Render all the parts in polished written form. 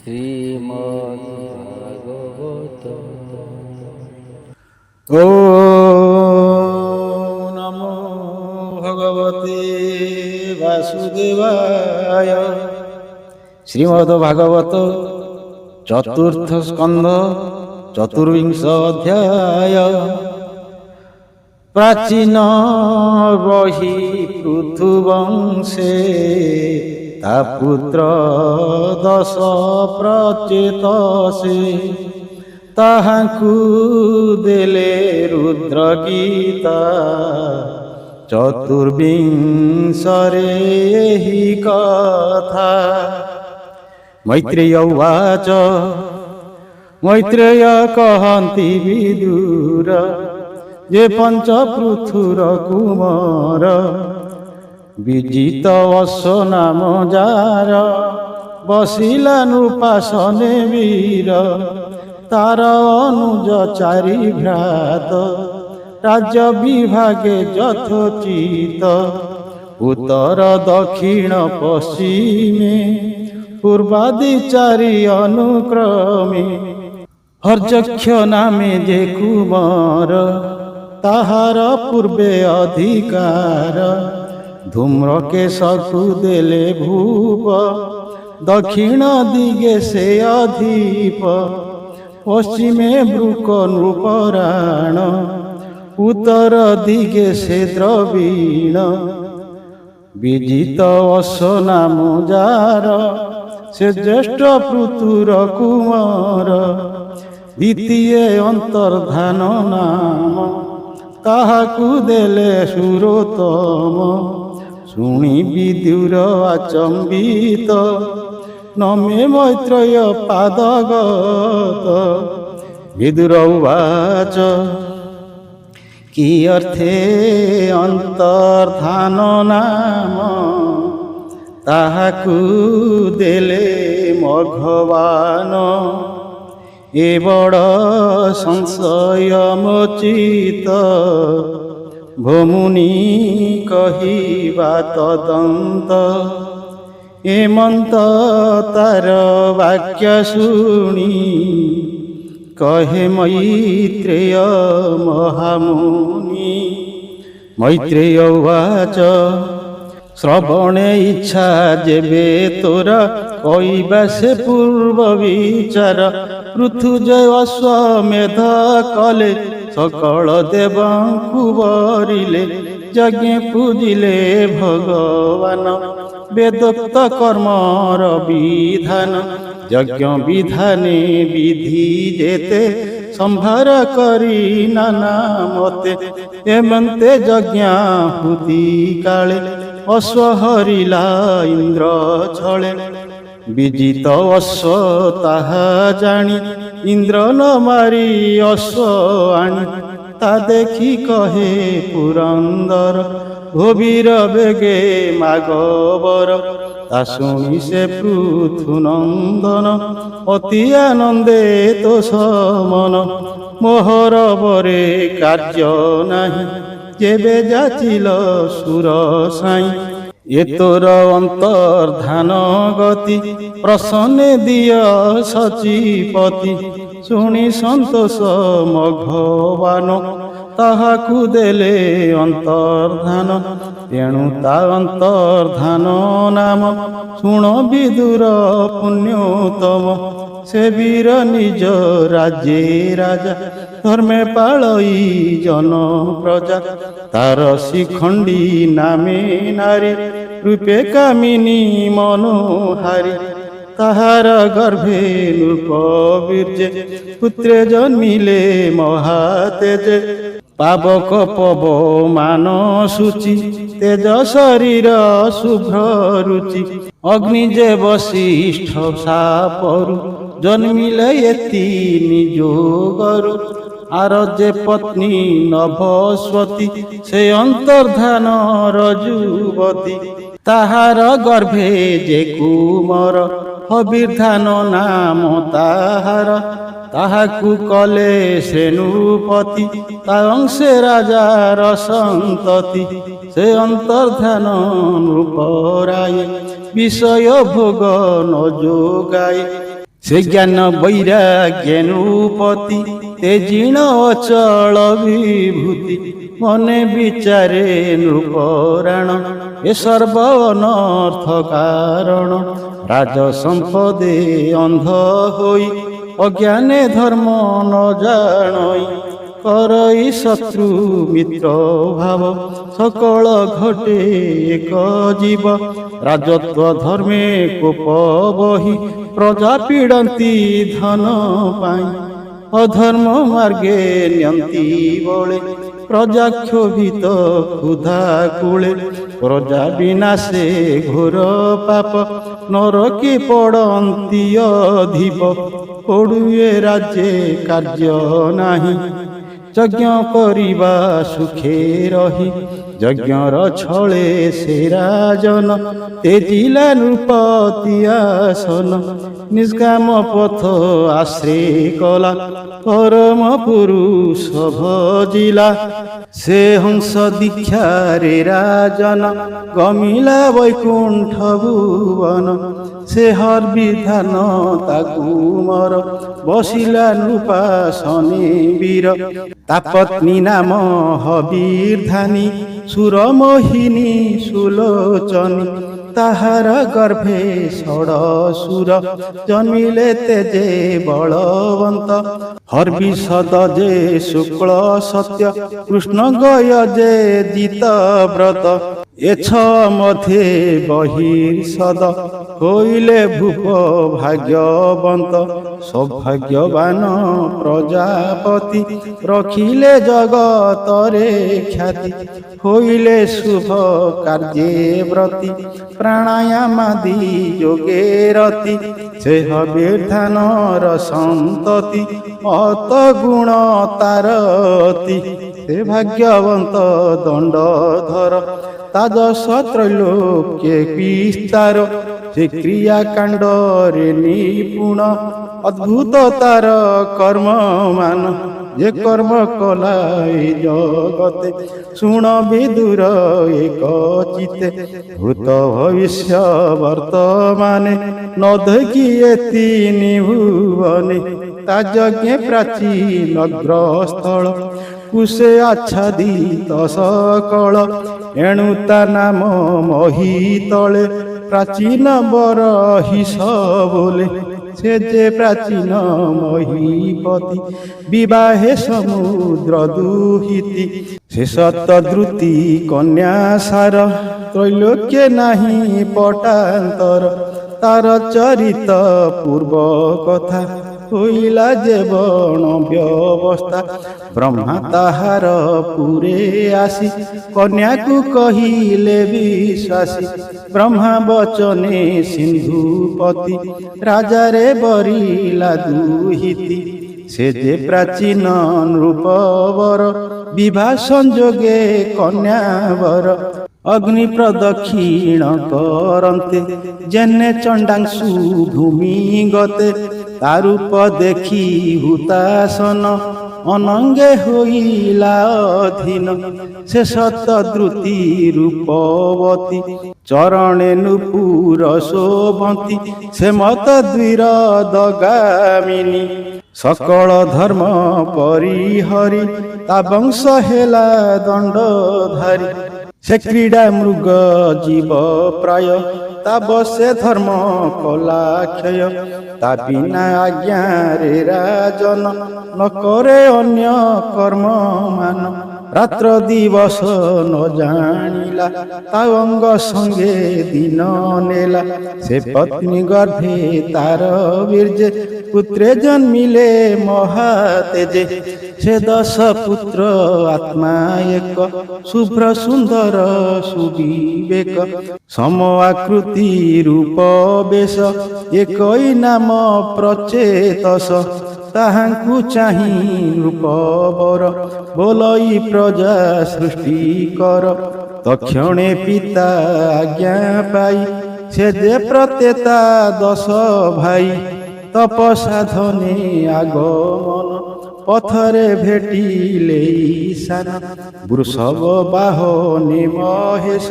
শ্রীমদ্ভাগবত। ও নমো ভগবতে বাসুদেবায়। শ্রীমদ্ ভাগবত চতুর্থ স্কন্ধ চতুর্বিংশ অধ্যায়। প্রাচীন বহি পৃথু বংশে তা পুত্র দশ প্রচেতসে, তাহাଙ୍କୁ ଦେଲେ ରୁଦ୍ର ଗୀତା। ଚତୁର୍ବିଂଶରେ ଏହି କଥା। ମୈତ୍ରେୟ ଉବାଚ। ମୈତ୍ରେୟ କହନ୍ତି ବିଦୁର, ଯେ ପଞ୍ଚ ପୃଥୁର କୁମାର। ବିଜିତ ଅଶ୍ୱ ନାମ ଯାର, ବସିଲା ନୃପାସନେ ବୀର। ତାର ଅନୁଜ ଚାରି ଭ୍ରାତ, ରାଜ୍ୟ ବିଭାগে ଯଥୋଚିତ। ଉତ୍ତର ଦକ୍ଷିଣ ପଶ୍ଚିମେ, ପୂର୍ବାଦି ଚାରି ଅନୁକ୍ରମେ। ହର୍ଯକ୍ଷ ନାମେ ଯେ କୁମାର, ତାହାର ପୂର୍ବେ ଅଧିକାର। ଧୂମ୍ରକେଶକୁ ଦେଲେ ଭୂପ, ଦକ୍ଷିଣ ଦିଗେ ସେ ଅଧିପ। পশ্চিমে ব্রুক নৃপরাণ, উত্তর দিগে সে দ্রবীণ। বিজিত অশ্ব নাম যার, সে জ্যেষ্ঠ পৃথুর কুমার। দ্বিতীয় অন্তর্ধান নাম, তাহাকু দেলে সুরতম। শুনি বিদুর আচম্বিত, নমে মৈত্রেয় পাদগত। বিদুর উবাচ। কি অর্থে অন্তর্ধান নাম, তাহাকু দেলে ভগবান। এ বড় সংশয় মোচিত, ভৌমুনি কহিবা তদন্ত। হেমন্ত তার বাক্য শুনি, কহে মৈত্রেয় মহামুনি। মৈত্রেয় উবাচ। শ্রবণে ইচ্ছা যেবে তোর, কইবা সে পূর্ব বিচার। পৃথুজয় অশ্বমেধ কলে, সকল দেবଙ୍କୁ বরিলে। যজ্ঞে পূজিলে ভগবান, বেদোক্ত কর্মর বিধান। যজ্ঞ বিধানে বিধি যেতে, সম্ভার করি নানা মতে। এমন্তে যজ্ঞাহুতি কালে, অশ্ব হরিলা ইন্দ্র ছলে। বিজিত অশ্ব তাহা জানি, ইন্দ্র ন মারি অশ্ব আনি। তা দেখি কহে পুরন্দর, গভীর বেগে মাগবর। তা শুনি সে পৃথু নন্দন, অতি আনন্দে তো সমন। মোহর বরে কার্য নাহি, যেবে যাচিল সুর সাই। এ তোর অন্তর্ধান গতি, প্রসন্নে দিয় সচিপতি। শুনি সন্তোষ মঘবান, তাহাকু দেলে অন্তর্ধান। তেণু তা অন্তর্ধান নাম, শুণ বিদুর পুণ্যতম। সে বীর নিজ রাজ্যে রাজা, ধর্মে পালই জন প্রজা। তার শিখণ্ডী নামে নারী, রূপে কামিনী মনোহারী। তাহার গর্ভে নৃপবীর্যে, পুত্রে জন্মিলে মহাতেজে। পাবক পবমান সূচি, তেজ শরীর শুভ্র রুচি। অগ্নি যে বশিষ্ঠ সাপরু, জন্মিলে এতি নিযোগরু। আর যে পত্নী নভস্বতী, সে অন্তর্ধান রজুবতী। তাহার গর্ভে যে কুমর, হবির্ধান নাম তাহার। তাহাকু কলে শ্রেণুপতি, তা অংশে রাজার সন্ততি। সে অন্তর্ধান নৃপরায়, বিষয় ভোগ ন যোগায়। ସେ ଜ୍ଞାନ ବୈରାଗ୍ୟ ନୃପତି ତେଜିଣ ଅଚଳ ବିଭୂତି ମନେ ବିଚାରେ ନୃପରାଣ ଏ ସର୍ବ ଅନର୍ଥ କାରଣ ରାଜ ସମ୍ପଦେ ଅନ୍ଧ ହୋଇ ଅଜ୍ଞାନେ ଧର୍ମ ନ ଜାଣଇ କରଇ ଶତ୍ରୁ ମିତ୍ର ଭାବ ସକଳ ଘଟେ ଏକ ଜୀବ ରାଜତ୍ୱ ଧର୍ମେ କୋପ ବହି ପ୍ରଜା ପୀଡ଼ନ୍ତି ଧନ ପାଇଁ ଅଧର୍ମ ମାର୍ଗେ ନିୟନ୍ତି ବଳେ ପ୍ରଜା କ୍ଷୋଭିତ ক্ষୁଧା କୂଳେ ପ୍ରଜା ବିନାଶେ ଘୋର ପାପ ନରକେ ପଡ଼ନ୍ତି ଅଧିପ ପଡ଼ୁଏ ରାଜ୍ୟେ କାର୍ଯ୍ୟ ନାହିଁ ଯଜ୍ଞ କରିବା ସୁଖେ ରହି ଯଜ୍ଞର ଛଳେ ସେ ରାଜନ ତେଜିଲା ନୃପତି ଆସନ ନିଷ୍କାମ ପଥ ଆଶ୍ରେ କଲା ପରମ ପୁରୁଷ ଭଜିଲା ସେ ହଂସ ଦୀକ୍ଷାରେ ରାଜନ ଗମିଲା ବୈକୁଣ୍ଠ ଭୁବନ ସେ ହର୍ବିଧାନ ତାକୁ ମର ବସିଲା ନୃପାସନେ ବୀର ତା ପତ୍ନୀ ନାମ ହବିର୍ଧାନୀ ସୁରମୋହିନୀ ସୁଲୋଚନୀ ତାହାର ଗର୍ଭେ ଷଡ଼ସୁର ଜନ୍ମିଲେ ତେଜେ ବଳବନ୍ତ ହର୍ବିଷଦ ଯେ ଶୁକ୍ଳ ସତ୍ୟ କୃଷ୍ଣ ଗୟ ଯେ ଜିତ ବ୍ରତ ଏଛ ମଧ୍ୟେ ବହିର୍ଷଦ ହୋଇଲେ ଭୂପ ଭାଗ୍ୟବନ୍ତ ସୌଭାଗ୍ୟବାନ ପ୍ରଜାପତି ରଖିଲେ ଜଗତରେ ଖ୍ୟାତି ହୋଇଲେ ଶୁଭ କାର୍ଯ୍ୟେ ବ୍ରତୀ ପ୍ରାଣାୟାମାଦି ଯୋଗେ ରତି ସେ ହବିର୍ଧାନର ସନ୍ତତି ଅତ ଗୁଣ ତାର ଅତି ସେ ଭାଗ୍ୟବନ୍ତ ଦଣ୍ଡଧର ତା ଯଶ ତ୍ରୈଲୋକ୍ୟ ବିସ୍ତାର ସେ କ୍ରିୟାକାଣ୍ଡରେ ନିପୁଣ ଅଦ୍ଭୁତ ତାର କର୍ମମାନ ଯେ କର୍ମ କଲା ଏ ଜଗତେ ଶୁଣ ବିଦୁର ଏକ ଚିତେ ଭୂତ ଭବିଷ୍ୟ ବର୍ତ୍ତମାନେ ନ ଦେଖିଏ ତିନି ଭୁବନେ ତା ଯଜ୍ଞେ ପ୍ରାଚୀନ ଗ୍ରସ୍ଥଳ କୁଶେ ଆଚ୍ଛାଦିତ ସକଳ ଏଣୁ ତା ନାମ ମହିତଳେ ପ୍ରାଚୀନ ବରହିଷ ବୋଲେ ସେ ଯେ ପ୍ରାଚୀନ ମହୀପତି ବିବାହେ ସମୁଦ୍ର ଦୁହିତି ସେ ଶତଦ୍ରୁତି କନ୍ୟା ସାର ତ୍ରୈଲୋକ୍ୟ ନାହିଁ ପଟାନ୍ତର ତାର ଚରିତ ପୂର୍ବ କଥା ହୋଇଲା ଯେ ବଣ ବ୍ୟବସ୍ଥା ବ୍ରହ୍ମା ତାହାର ପୁରେ ଆସି କନ୍ୟାକୁ କହିଲେ ବିଶ୍ୱାସୀ ବ୍ରହ୍ମା ବଚନେ ସିନ୍ଧୁପତି ରାଜାରେ ବରିଲା ଦୁହିତି ସେ ଯେ ପ୍ରାଚୀନ ନୃପବର ବିବାହ ସଂଯୋଗେ କନ୍ୟାବର ଅଗ୍ନି ପ୍ରଦକ୍ଷିଣ କରନ୍ତେ ଯେନେ ଚଣ୍ଡାଂଶୁ ଭୂମି ଗତେ ତା ରୂପ ଦେଖି ହୁତାସନ ଅନଙ୍ଗେ ହୋଇଲା ଅଧୀନ ସେ ଶତଦ୍ରୁତି ରୂପବତୀ ଚରଣେ ନୂପୁର ଶୋଭନ୍ତି ସେ ମତ ଦ୍ୱିରଦଗାମିନୀ ସକଳ ଧର୍ମ ପରିହରି ତା ବଂଶ ହେଲା ଦଣ୍ଡଧାରୀ ସେ କ୍ରୀଡ଼ା ମୃଗ ଜୀବ ପ୍ରାୟ ତା ବସେ ଧର୍ମ କଲା କ୍ଷୟ ତା ବିନା ଆଜ୍ଞାରେ ରାଜନ ନ କରେ ଅନ୍ୟ କର୍ମ ମାନ ରାତ୍ର ଦିବସ ନ ଜାଣିଲା ତା ଅଙ୍ଗ ସଙ୍ଗେ ଦିନ ନେଲା ସେ ପତ୍ନୀ ଗର୍ଭେ ତାର ବୀର୍ଯ୍ୟ ପୁତ୍ରେ ଜନ୍ମିଲେ ମହାତେଜେ ସେ 10 ପୁତ୍ର ଆତ୍ମା ଏକ ଶୁଭ୍ର ସୁନ୍ଦର ସୁବିବେକ ସମ ଆକୃତି ରୂପ ବେଶ ଏକଇ ନାମ ପ୍ରଚେତସ ତାହାଙ୍କୁ ଚାହିଁ ନୃପବର ବୋଲଇ ପ୍ରଜା ସୃଷ୍ଟି କର ତକ୍ଷଣେ ପିତା ଆଜ୍ଞା ପାଇ ସେ ଯେ ପ୍ରତେତା 10 ଭାଇ ତପ ସାଧନେ ଆଗମନ ପଥରେ ଭେଟିଲେ ଈଶାନ। ବୃଷଭ ବାହନେ ମହେଶ,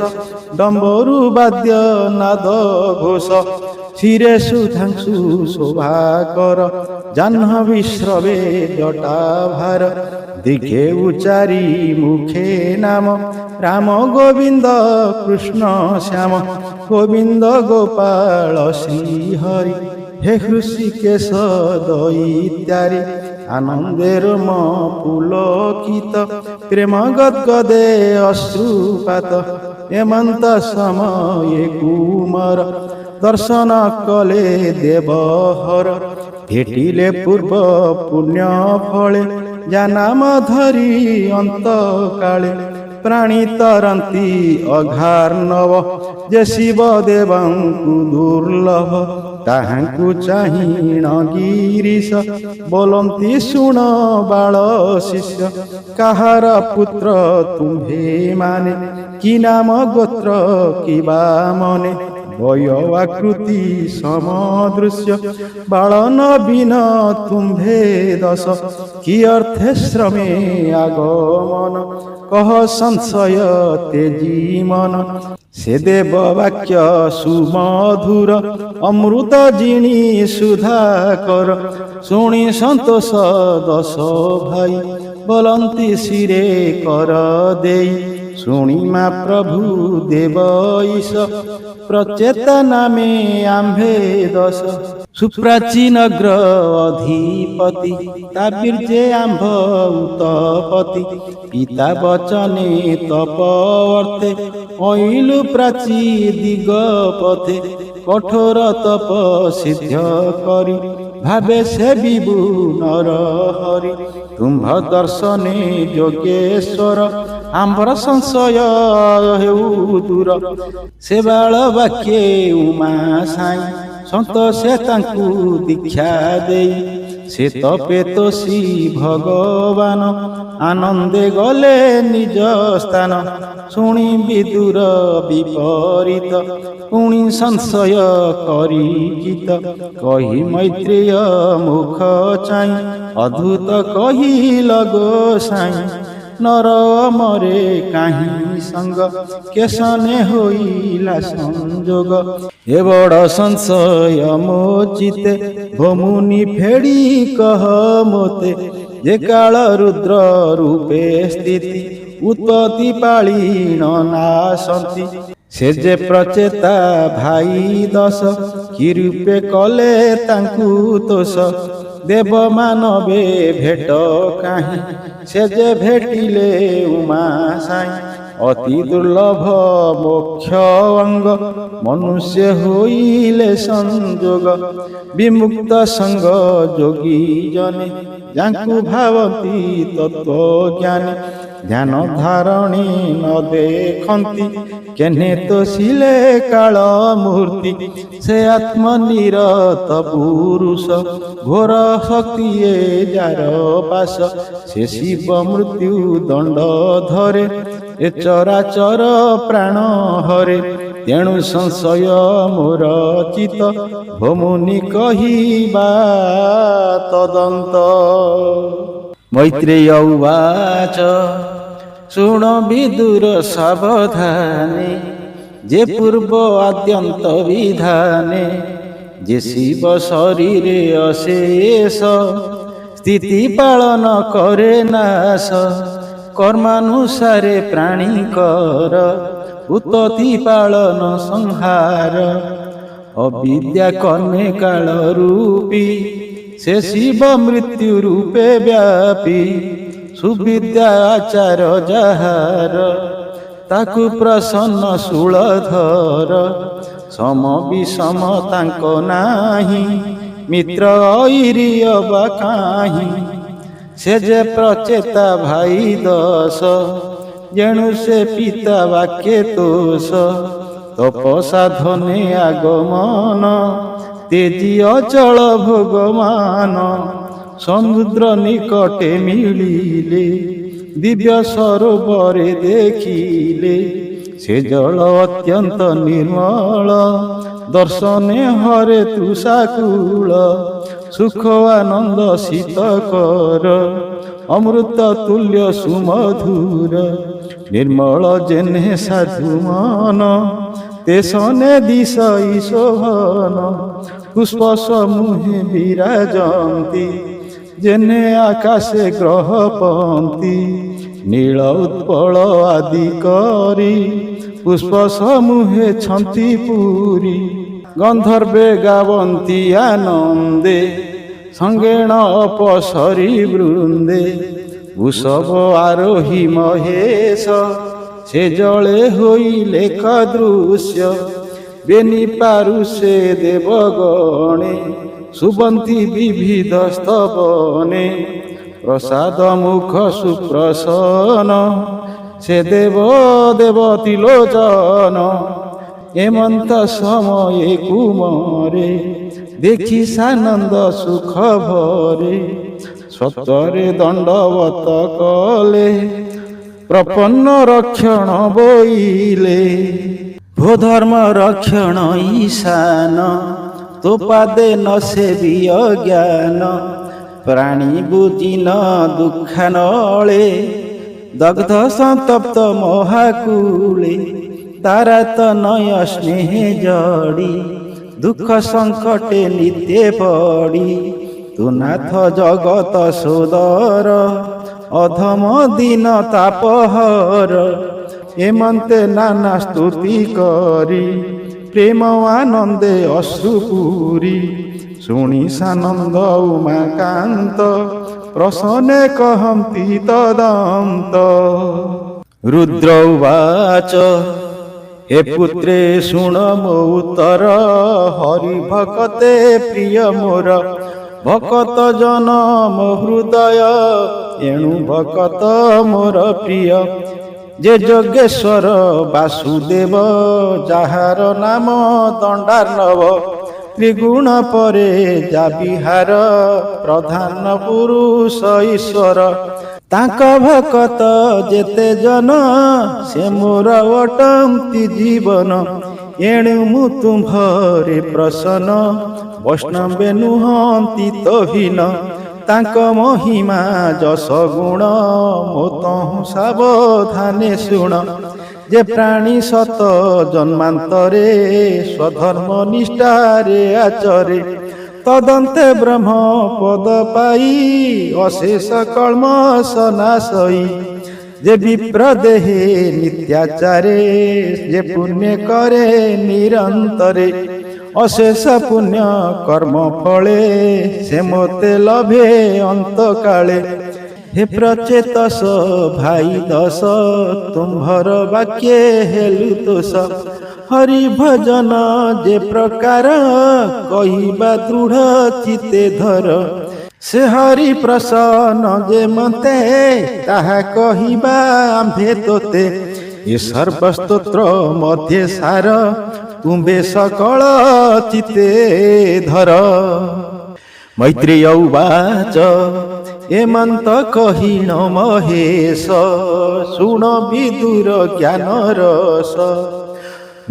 ଡମ୍ବରୁ ବାଦ୍ୟ ନାଦ ଘୋଷ। ଶିରେ ସୁଧାଂଶୁ ଶୋଭାକର, ଜାହ୍ନବୀ ଶ୍ରବେ ଜଟାଭାର। ଦିଗେ ଉଚାରି ମୁଖେ ନାମ, ରାମ ଗୋବିନ୍ଦ କୃଷ୍ଣ ଶ୍ୟାମ। ଗୋବିନ୍ଦ ଗୋପାଳ ଶ୍ରୀହରି, হে ହୃଷିକେଶ ଦଇତ୍ୟାରି। ଆନନ୍ଦେର ମ ପୁଲକିତ, ପ୍ରେମ ଗଦ୍ଗଦେ ଅଶ୍ରୁପାତ। ଏମନ୍ତ ସମୟେ କୁମାର, ଦର୍ଶନ କଲେ ଦେବହର। ଭେଟିଲେ ପୂର୍ବ ପୁଣ୍ୟ ଫଳେ, ଯା ନାମ ଧରି ଅନ୍ତକାଳେ। ପ୍ରାଣୀ ତରନ୍ତି ଅଘାର୍ଣ୍ଣବ, ଯେ ଶିବ ଦେବଙ୍କୁ ଦୁର୍ଲଭ। ତାହାଙ୍କୁ ଚାହିଁଣ ଗିରିଶ, ବୋଲନ୍ତି ଶୁଣ ବାଳ ଶିଷ୍ୟ। କାହାର ପୁତ୍ର ତୁମ୍ଭେ ମାନେ, କି ନାମ ଗୋତ୍ର କି ବା ମନେ। ବୟ ଆକୃତି ସମଦୃଶ୍ୟ, ବାଳ ନବୀନ ତୁମ୍ଭେ ଦଶ। କି ଅର୍ଥେ ଶ୍ରମେ আগমন, কহ সংশয় তেজি মন। সে দেব বাক্য সুমধুর, অমৃত জিণি সুধাকর। শুনি সন্তোষ দশ ভাই, বলন্তি শিরে কর দেই। শুনিমা প্রভু দেব ঈশ, প্রচেতা নামে আম্ভে দশ। সুপ্রাচীন অগ্র অধিপতি, তা বীর্যে আম্ভ উতপতি। পিতা বচনে তপ অর্থে, অইলু প্রাচী দিগ পথে। কঠোর তপ সিদ্ধ করি, ভাবে সে বিভু নর হরি। তুম্ভ দর্শনে যোগেশ্বর, আম্ভর সংশয় হেউ দূর। ସେ ବାଳ ବାକ୍ୟେ ଉମା ସାଇଁ, ସନ୍ତୋଷେ ତାଙ୍କୁ ଦୀକ୍ଷା ଦେଇ। ସେ ତପେ ତୋଷୀ ଭଗବାନ, ଆନନ୍ଦେ ଗଲେ ନିଜ ସ୍ଥାନ। ଶୁଣି ବିଦୁର ବିପରୀତ, ପୁଣି ସଂଶୟ କରି ଗୀତ। କହି ମୈତ୍ରେୟ ମୁଖ ଚାହିଁ, ଅଦ୍ଭୁତ କହିଲ ଗୋସାଇଁ। ନର ମରେ କାହିଁ ସଙ୍ଗ, କେଶନେ ହୋଇଲା ସଂଯୋଗ। ଏ ବଡ଼ ସଂଶୟ ମୋ ଚିତେ, ଭୋମୁନି ଫେଡ଼ି କହ ମୋତେ। ଯେ କାଳ ରୁଦ୍ର ରୂପେ ସ୍ଥିତି, ଉତ୍ପତ୍ତି ପାଳିଣ ନାଶନ୍ତି। ସେ ଯେ ପ୍ରଚେତା ଭାଇ ଦଶ, କି ରୂପେ କଲେ ତାଙ୍କୁ ତୋଷ। ଦେବ ମାନବେ ଭେଟ କାହିଁ, ସେ ଯେ ଭେଟିଲେ ଉମା ସାଇଁ। ଅତି ଦୁର୍ଲଭ ମୋକ୍ଷ ଅଙ୍ଗ, ମନୁଷ୍ୟ ହୋଇଲେ ସଂଯୋଗ। ବିମୁକ୍ତ ସଙ୍ଗ ଯୋଗୀ ଜନେ, ଯାଙ୍କୁ ଭାବନ୍ତି ତତ୍ତ୍ୱଜ୍ଞାନୀ। ଧ୍ୟାନ ଧାରଣୀ ନ ଦେଖନ୍ତି, କେହ୍ନେ ତୋଷିଲେ କାଳ ମୂର୍ତ୍ତି। ସେ ଆତ୍ମନିରତ ପୁରୁଷ, ଘୋର ଶକ୍ତିଏ ଯାର ପାଶ। ସେ ଶିବ ମୃତ୍ୟୁ ଦଣ୍ଡ ଧରେ, ଏ ଚରାଚର ପ୍ରାଣ ହରେ। ତେଣୁ ସଂଶୟ ମୋର ଚିତ, ଭୋମୁନି କହିବା ତଦନ୍ତ। মৈত্রেয় উবাচ শুণ বিদুর সাবধানে, যে পূর্ব আদ্যন্ত বিধানে। যে শিব শরীরে অশেষ, স্থিতি পালন করে নাশ। কর্মানুসারে প্রাণীকর, উৎপত্তি পালন সংহার। অবিদ্যা কর্মে কাল রূপী, সে শিব মৃত্যু রূপে ব্যাপী। সুবিদ্যা আচার যাହାର, ତାକୁ ପ୍ରସନ୍ନ ଶୂଳଧର। ସମ ବିଷମ ତାଙ୍କ ନାହିଁ, ମିତ୍ର ଐରିୟ ବା କାହିଁ। ସେ ଯେ ପ୍ରଚେତା ଭାଇ ଦଶ, ଯେଣୁ ସେ ପିତା ବାକ୍ୟେ ତୋଷ। ତପ ସାଧନେ আগমন, তেজি অচଳ ভগবান। সমুদ্র নিকটে মিলিলে, দিব্য সরোবরে দেখিলে। সে জল অত্যন্ত নির্মল, ଦର୍ଶନେ ହରେ ତୃଷାକୁଳ ସୁଖ ଆନନ୍ଦ ଶୀତ କର ଅମୃତ ତୁଲ୍ୟ ସୁମଧୁର ନିର୍ମଳ ଜେନେ ସାଧୁ ମନ ତେସନେ ଦିଶଇ ଶୋଭନ ପୁଷ୍ପ ସମୂহে ବିରାଜନ୍ତି ଜେନେ ଆକାଶେ ଗ୍ରହ ପନ୍ତି ନୀଳ ଉତ୍ପଳ ଆଦି କରି ପୁଷ୍ପ ସମୂহে ଛନ୍ତି ପୁରୀ ଗନ୍ଧର୍ବେ ଗାବନ୍ତି ଆନନ୍ଦେ ସଙ୍ଗେଣ ଅପସରି ବୃନ୍ଦେ ଉଷବ ଆରୋହୀ ମହେଶ ସେ ଜଳେ ହୋଇଲେ କଦୃଶ୍ୟ ବେନି ପାରୁ ସେ ଦେବଗଣେ ସୁବନ୍ତି ବିବିଧ ସ୍ତବନେ ପ୍ରସାଦ ମୁଖ ସୁପ୍ରସନ୍ନ ସେ ଦେବ ଦେବତୀ ଲୋଚନ ଏମନ୍ତ ସମୟେ କୁମରେ ଦେଖି ସାନନ୍ଦ ସୁଖ ଭରେ ସତରେ ଦଣ୍ଡବତ କଲେ ପ୍ରପନ୍ନ ରକ୍ଷଣ ବୋଇଲେ ଭୋ ଧର୍ମ ରକ୍ଷଣ ଈଶାନ ତୋ ପାଦେ ନ ସେବିୟ ଜ୍ଞାନ ପ୍ରାଣୀ ବୁଝିନ ଦୁଃଖାନଳେ ଦଗ୍ଧ ସନ୍ତପ୍ତ ମହାକୁଳେ ତାରାତ ନୟ ସ୍ନେହ ଜଡ଼ି ଦୁଃଖ ସଙ୍କଟେ ନିତ୍ୟ ପଡ଼ି ତୁ ନାଥ ଜଗତ ସୋଦର ଅଧମ ଦିନ ତାପହର ଏମନ୍ତେ ନାନା ସ୍ତୁତି କରି ପ୍ରେମ ଆନନ୍ଦେ ଅଶ୍ରୁ ପୁରୀ ଶୁଣି ସାନନ୍ଦ ଉମାକାନ୍ତ ପ୍ରସନ୍ନେ କହନ୍ତି ତଦନ୍ତ ରୁଦ୍ର ଉବାଚ हे पुत्रे शुण मो उत्तर हरि भकते प्रिय मोर भकत जनम हृदय एणु भकत मोर प्रिय जे जोगेश्वर वासुदेव जाहार नाम दंडार्णव त्रिगुण परे जा विहार प्रधान पुरुष ईश्वर तांक भकत जेते जन से मोर अटंती जीवन एणु मु तुम्भरे प्रसन्न वैष्णवे नुहंती तो हीन तांक महिमा जस गुण मो तहु सावधाने शुण जे प्राणी सत जन्मांतरे स्वधर्म निष्ठारे आचरे तदन्ते ब्रह्म पद पाई अशेष कल्म सनाशई जे विप्र देहे नित्याचारे जे पुण्य करे निरंतरे अशेष पुण्य कर्म फले से मोते लभे अंत काले हे प्रचेतस भाई दस तुम्भर वाक्ये हेलु तोष हरि भजन जे प्रकार कहिबा दृढ़ चिते धर से हरि प्रसन्न जे मते ताहा कहिबा आम्भे तोते ये सर्वस्तोत्र मध्ये सार तुम्बे सकल चिते धर मैत्रेय उवाच एमंत कहिण महेश शुण विदुर ज्ञान रस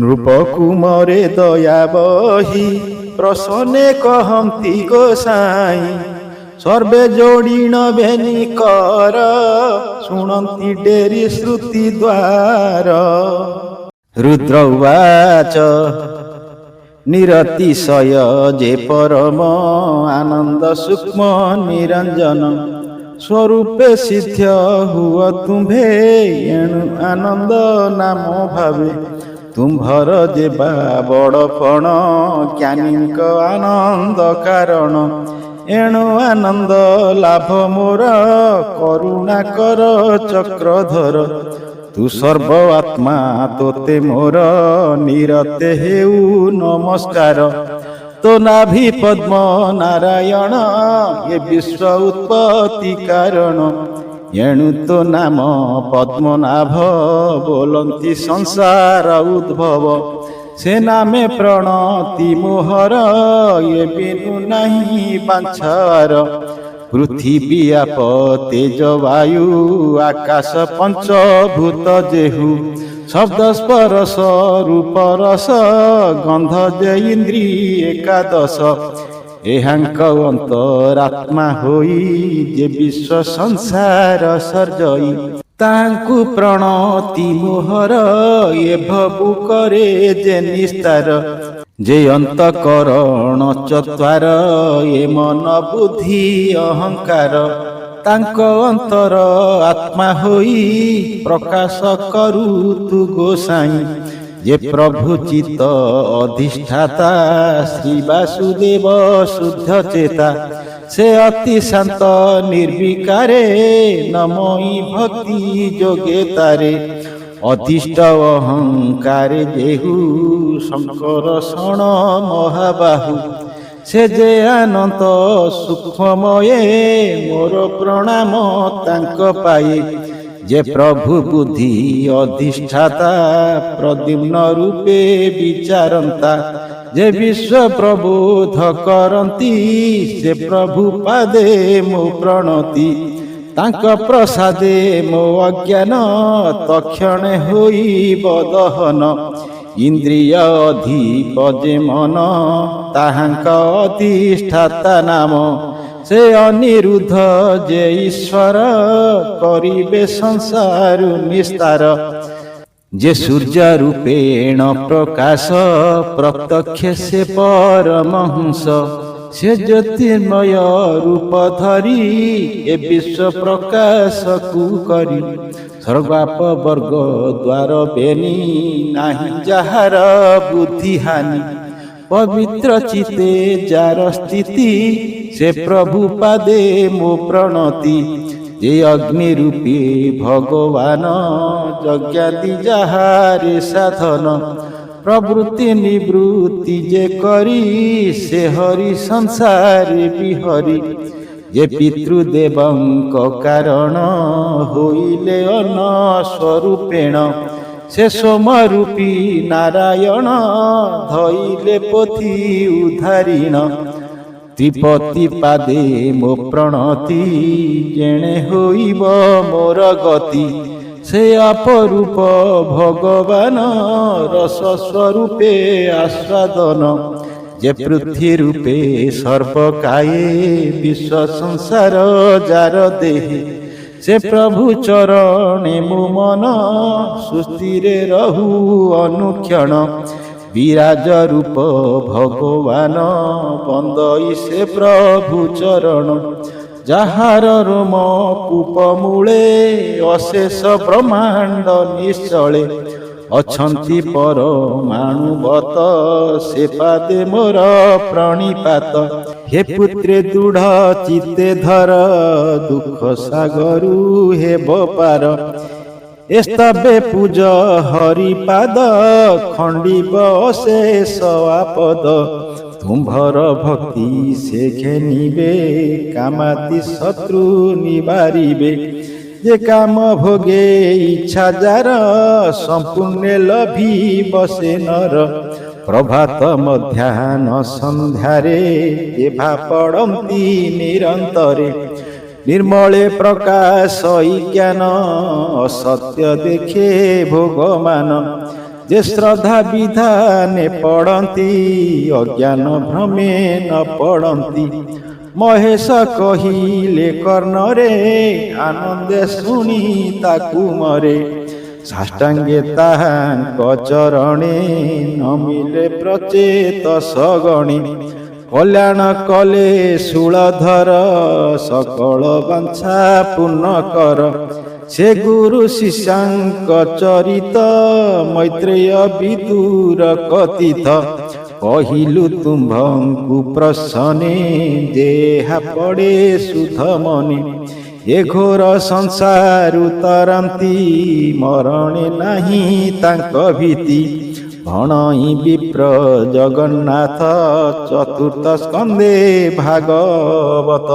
नृपकुमरे दया बही प्रसन्ने कहन्ति गोसाई सर्वे जोड़ीण बेनी कर शुणन्ति डेरी श्रुति द्वार रुद्र उवाच निरतिशय जे परम आनंद सूक्ष्म निरंजन स्वरूपे सिद्ध हुआ तुम्भे एणु आनंद नाम भावे तुम्भर जेबा बड़पण ज्ञानीक आनंद कारण एणु आनंद लाभ मोर करुणा कर चक्रधर तु सर्व आत्मा तोते मोर निरते हेउ नमस्कार तो नाभि पद्म नारायण ये विश्व उत्पत्ति कारण एणु तो नाम पद्मनाभ बोलंती संसार उद्भव से नामे प्रणति मोहर ये बिनु नहीं बांछार पृथ्वी आप तेज वायु आकाश पंचभूत जेहु ଶବ୍ଦ ସ୍ପରଶ ରୂପ ରସ ଗନ୍ଧ ଯେ ଇନ୍ଦ୍ରୀ ଏକାଦଶ ଏହାଙ୍କ ଅନ୍ତରାତ୍ମା ହୋଇ ଯେ ବିଶ୍ୱ ସଂସାର ସର୍ଜଇ ତାଙ୍କୁ ପ୍ରଣତି ମୋହର ଏ ଭବୁ କରେ ଯେ ନିସ୍ତାର ଯେ ଅନ୍ତକରଣ ଚତ୍ୱାର ଏ ମନ ବୁଦ୍ଧି ଅହଙ୍କାର ତାଙ୍କ ଅନ୍ତର ଆତ୍ମା ହୋଇ ପ୍ରକାଶ କରୁ ତୁ ଗୋସାଇଁ ଯେ ପ୍ରଭୁ ଚିତ୍ତ ଅଧିଷ୍ଠାତା ଶ୍ରୀ ବାସୁଦେବ ଶୁଦ୍ଧ ଚେତା ସେ ଅତି ଶାନ୍ତ ନିର୍ବିକାରେ ନମଇ ଭକ୍ତି ଯୋଗେ ତାରେ ଅଧିଷ୍ଠ ଅହଙ୍କାରେ ଯେହୁ ଶଙ୍କର ଶଣ ମହାବାହୁ ସେ ଯେ ଅନନ୍ତ ସୁଖମୟେ ମୋର ପ୍ରଣାମ ତାଙ୍କ ପାଏ ଯେ ପ୍ରଭୁ ବୁଦ୍ଧି ଅଧିଷ୍ଠାତା ପ୍ରଦ୍ୟୁମ୍ନ ରୂପେ ବିଚାରନ୍ତା ଯେ ବିଶ୍ୱ ପ୍ରବୋଧ କରନ୍ତି ସେ ପ୍ରଭୁ ପାଦେ ମୋ ପ୍ରଣତି ତାଙ୍କ ପ୍ରସାଦେ ମୋ ଅଜ୍ଞାନ ତକ୍ଷଣେ ହୋଇବ ଦହନ ଇନ୍ଦ୍ରିୟ ଅଧିପ ଯେ ମନ ତାହାଙ୍କ ଅଧିଷ୍ଠାତା ନାମ ସେ ଅନିରୁଦ୍ଧ ଯେ ଈଶ୍ୱର କରିବେ ସଂସାରୁ ନିସ୍ତାର ଯେ ସୂର୍ଯ୍ୟ ରୂପେଣ ପ୍ରକାଶ ପ୍ରତ୍ୟକ୍ଷ ସେ ପରମହଂସ ସେ ଜ୍ୟୋତିର୍ମୟ ରୂପ ଧରି ଏ ବିଶ୍ୱ ପ୍ରକାଶକୁ କରି ସର୍ବାପ ବର୍ଗ ଦ୍ୱାର ବେନି ନାହିଁ ଯାହାର ବୁଦ୍ଧିହାନି ପବିତ୍ର ଚିତେ ଯାର ସ୍ଥିତି ସେ ପ୍ରଭୁ ପାଦେ ମୋ ପ୍ରଣତି ଯେ ଅଗ୍ନି ରୂପୀ ଭଗବାନ ଯଜ୍ଞାଦି ଯାହାରେ ସାଧନ ପ୍ରବୃତ୍ତି ନିବୃତ୍ତି ଯେ କରି ସେ ହରି ସଂସାରେ ବିହରି ଯେ ପିତୃଦେବଙ୍କ କାରଣ ହୋଇଲେ ଅନ ସ୍ୱରୂପେଣ ସେ ସୋମରୂପୀ ନାରାୟଣ ଧଇଲେ ପୋଥି ଉଦ୍ଧାରିଣ ତ୍ରିପତି ପାଦେ ମୋ ପ୍ରଣତି ଯେଣେ ହୋଇବ ମୋର ଗତି ସେ ଅପରୂପ ଭଗବାନ ରସ ସ୍ୱରୂପେ ଆସ୍ୱାଦନ ଯେ ପୃଥ୍ୱୀ ରୂପେ ସର୍ବକାୟେ ବିଶ୍ୱ ସଂସାର ଯାର ଦେହେ ସେ ପ୍ରଭୁ ଚରଣେ ମୋ ମନ ସୁସ୍ଥିରେ ରହୁ ଅନୁକ୍ଷଣ ବିରାଜ ରୂପ ଭଗବାନ ବନ୍ଦଇ ସେ ପ୍ରଭୁ ଚରଣ ଯାହାର ରୋମ କୂପ ମୂଳେ ଅଶେଷ ବ୍ରହ୍ମାଣ୍ଡ ନିଶ୍ଚଳେ ଅଛନ୍ତି ପରମାଣୁବତ ସେ ପାଦେ ମୋର ପ୍ରଣିପାତ ହେ ପୁତ୍ରେ ଦୃଢ଼ ଚିତ୍ତେ ଧର ଦୁଃଖ ସାଗରୁ ହେବ ପାର ଏସ୍ତବେ ପୂଜ ହରିପାଦ ଖଣ୍ଡିବ ଅଶେଷ ଆପଦ ତୁମ୍ଭର ଭକ୍ତି ସେ ଘେନିବେ କାମାତି ଶତ୍ରୁ ନିବାରିବେ ଯେ କାମ ଭୋଗେ ଇଚ୍ଛା ଯାର ସମ୍ପୂର୍ଣ୍ଣ ଲଭିବ ସେ ନର ପ୍ରଭାତ ମଧ୍ୟାହ୍ନ ସନ୍ଧ୍ୟାରେ ଯେଭା ପଡ଼ନ୍ତି ନିରନ୍ତରେ ନିର୍ମଳେ ପ୍ରକାଶ ଜ୍ଞାନ ଅସତ୍ୟ ଦେଖେ ଭୋଗମାନ ଯେ ଶ୍ରଦ୍ଧା ବିଧାନେ ପଡ଼ନ୍ତି ଅଜ୍ଞାନ ଭ୍ରମେ ନ ପଡ଼ନ୍ତି ମହେଶ କହିଲେ କର୍ଣ୍ଣରେ ଆନନ୍ଦେ ଶୁଣି ତାକୁ ମରେ ସାଷ୍ଟାଙ୍ଗେ ତାହାଙ୍କ ଚରଣେ ନମିଲେ ପ୍ରଚେତ ସଗଣୀ କଲ୍ୟାଣ କଲେ ଶୂଳଧର ସକଳ ବାଞ୍ଛା ପୂର୍ଣ୍ଣ କର ସେ ଗୁରୁ ଶିଷ୍ୟାଙ୍କ ଚରିତ ମୈତ୍ରେୟ ବିଦୁର କଥିତ କହିଲୁ ତୁମ୍ଭଙ୍କୁ ପ୍ରସନେ ଯେହା ପଡ଼େ ସୁଧ ମନେ ଏ ଘୋର ସଂସାରୁ ତରନ୍ତି ମରଣେ ନାହିଁ ତାଙ୍କ ଭୀତି ଭଣଇ ବିପ୍ର ଜଗନ୍ନାଥ ଚତୁର୍ଥ ସ୍କନ୍ଧେ ଭାଗବତ।